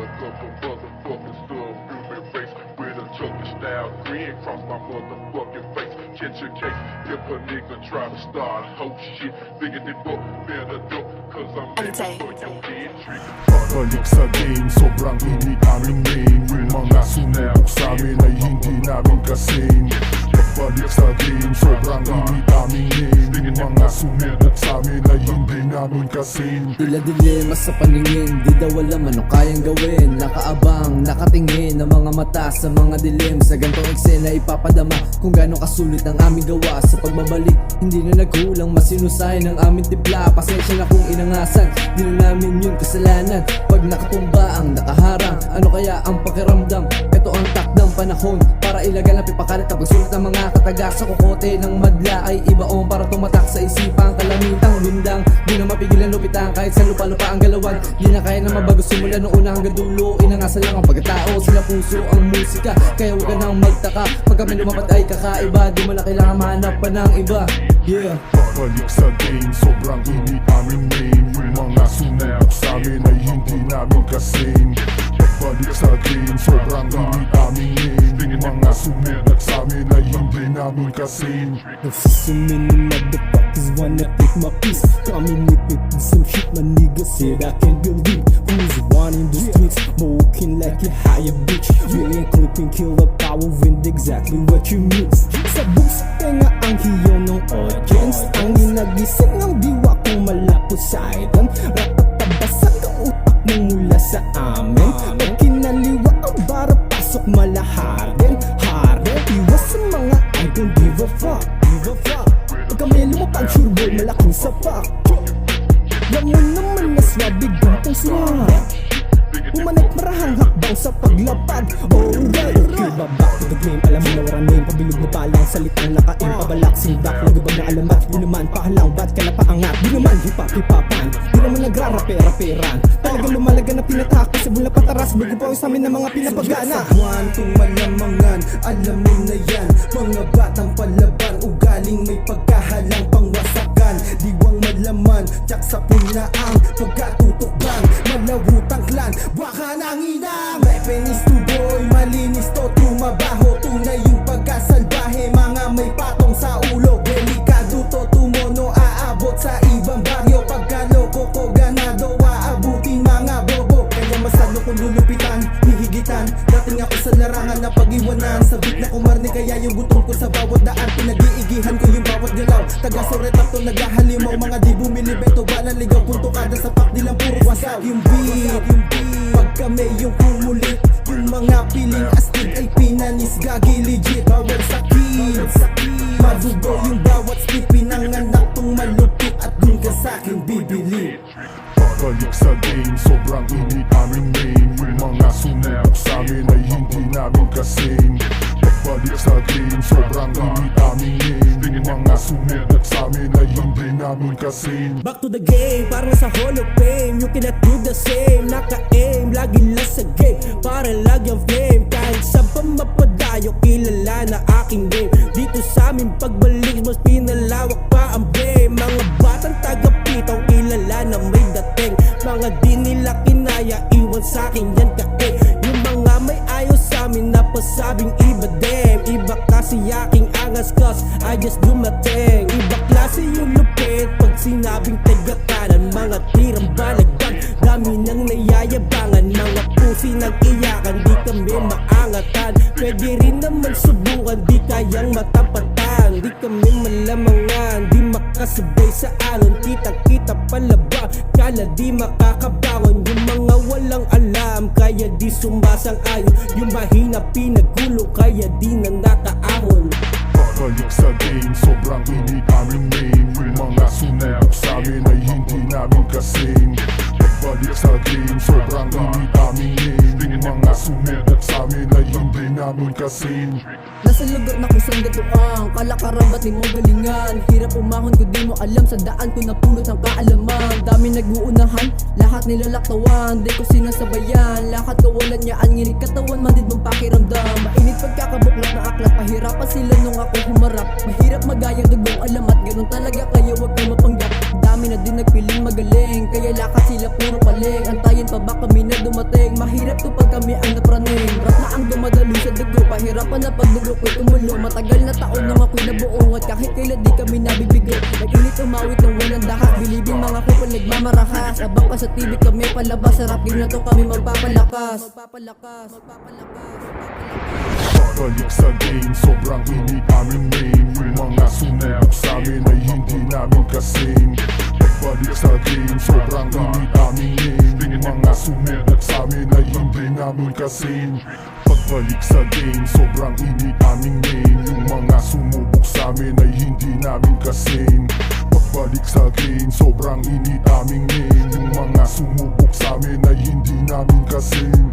a couple motherfuckers stuff human race with a Chucky style grin across my motherfucking face. Catch a case if a nigga try to start whole shit. Bigger than fuck, better duck, cause I'm aiming for your head trick. Balik sa game, sobrang init aming name. Yung mga sumubok sa amin ay hindi namin kasing. Pagbalik sa game, sobrang init aming name. Yung mga sumigat sa amin ay hindi namin kasing. Tila dilema sa paningin, di daw alam ano kayang gawin. Nakaabang, nakatingin ang mga mata sa mga dilim. Sa gantong eksena ipapadama kung gaano kasulit ang aming gawa. Sa pagbabalik, hindi na nagkulang, masinusay ng aming tipla. Pasensya na kung inangasan, di na namin yun kasalanan. Pag nakatumba ang nakaharang, ano kaya ang pakiramdam? Ito ang takdang panahon para ilagan ang pipakalat. Pagsulat ng mga kataga sa kokote ng madla ay ibaon para tumatak sa isipang kalamitang lundang. Di na mapigilan lupitan kahit sa lupa-lupa ang galawan. Di na kaya na mabago simula noong una hanggang dulo. Inangasal lang ang pagkatao, sila puso ang musika. Kaya huwag ka nang magtaka, pag kami lumapat ay kakaiba. Di mo na kailangan mahanap pa ng iba. Yeah. Balik sa game, sobrang init aming name. Yung mga sumubok sa amin ay hindi namin kasing. Balik sa game, sobrang init aming name. Yung mga sumigat sa amin ay hindi namin kasing. So many motherfuckers wanna take my piece. Coming with some shit my nigga said I can't believe. Who's one in the streets, smoking like a higher bitch. Really clipping killer power wind exactly what you miss. Sa books, tenga ang hiyo ng audience. Ang ginagising ng diwa kong malapos sa idan. Ratatabasag ang utak mo mula sa amin. Pag kinaliwa ang bara, pasok malaharin. Iwas sa mga I don't give a fuck. Pag kami lumapag, sure boy, malaking sapak. Alam mo naman na swabe gantong swag. Umanat marahang hakbang sa paglapag. Oh well, okay ba back to the game. Alam mo na waran name, pabilog na palang salitang lakain. Pabalak, sindak, nagabag na alamat. Di naman pahalang, ba't ka na paangat? Di naman hip-hop-hipapan, di naman nagrarape-raperan. Talaga lumalaga na pinataka sa bula pataras. Bago pa sa amin ng mga pinapagana. Sa buwan kung malamangan, alam mo na yan. Mga batang palaban, ugaling may pagkahalang pangwasakan. Diwang malaman, tsak sa punaang pagkatutukban. Malawutang klan, baka nang inang. Repenis to boy, malinis to tumabaho. Tunay yung pagkasalbahe, mga may patong sa ulo. Delikado to tumono, aabot sa ibang baryo. Pagkaloko ko ganado, aabutin mga bobo. Kaya masalo kung lulupitan, hihigitan. Dating ako sa larangan na pag-iwanan. Sabit na kumarni kaya yung butong ko sa bawat daan. Pinag-iigihan ko yung bawat galaw. Taga-soretap to naghahalimaw, mga di bumili beto. Balang ligaw, punto kada sa pak, di lang puro wasaw. Yung beat, pag kami yung kumulit. Yung mga piling astig ay pinanis, gagi legit. Bawal sakit, madugo yung bawat slip. Pinanganak tong malupit at dun ka sa'kin bibili. Balik sa game, sobrang init aming name. Yung mga sumubok sa amin ay hindi namin kasing. Balik sa game, sobrang init aming name. Yung mga sumigat sa amin ay hindi namin kasing. Back to the game, parang sa Hall of Fame. You cannot do the same, naka-aim, lagi lang sa game. Para lagi ang flame, kahit sa pamapadayo, kilala na aking game. Dito sa amin pagbalik, mas pinalawak pa ang blame. Mga batang taga-pitong kilala na may dating. Mga di nila kinaya, iwan sa'kin yan kae. Yung mga may ayaw sa'min na pasabing iba dem. Iba kasi aking angas cause I just do my thing. Iba klase yung lupit pag sinabing tagakanan. Mga tirang balagdag, dami nang nayayabangan. Mga pusi nang iyakan, di kami maangatan. Pwede rin naman subukan, di kayang matapatan. Di kami malamangan, di makasabay sa alon. Kita-kita palaba, kala di makakabangon. Yung mga walang alam, kaya di sumasang-ayon. Yung mahina pinagulo, kaya di na nakaahon. Balik sa game, sobrang init aming name. Yung mga sumubok sa amin ay hindi namin kasing. Balik sa game, sobrang init aming name. Yung mga sumigat sa amin ay hindi namin kasing. Nasa lugar na kung saan gatuang kalakaran, ba't di mo galingan? Hirap umahon ko di mo alam, sa daan ko napulot ang kaalaman. Dami nag-uunahan, lahat nilalaktawan. Di ko sinasabayan, lahat kawalan niya ang nginig katawan. Mandid mong pakiramdam, mainit pagkakabuklat na aklat. Pahirapan sila nung ako humarap. Mahirap magayang dugong alamat, ganun talaga kaya wag kang mapanggap. Dami na din nagpiling magaling, kaya lakas sila puro paling. Antayin pa ba kami na dumating? Mahirap kami ang napraning. Rap na ang dumadalo sa dugo, pahirapan na pagdugo ko'y tumulo. Matagal na taon nang ako'y nabuong at kahit kailan di kami nabibigo. Nag-init umawit ng walang dahas, bilibing mga kupal nagmamarahas. Abang ka sa TV kami palabas, sa rap game na to kami magpapalakas. Pagbalik sa game, sobrang init aming main. Yung mga sumubok sa'min ay hindi namin kasing. Pagbalik sa game, sobrang init aming main. Yung mga sumubok sa'min ay hindi namin kasing. Pagbalik sa game, sobrang init aming main. Yung mga sumubok sa'min ay hindi namin kasing. Pagbalik sa game, sobrang init aming main. Yung mga sumubok sa'min ay hindi namin kasing.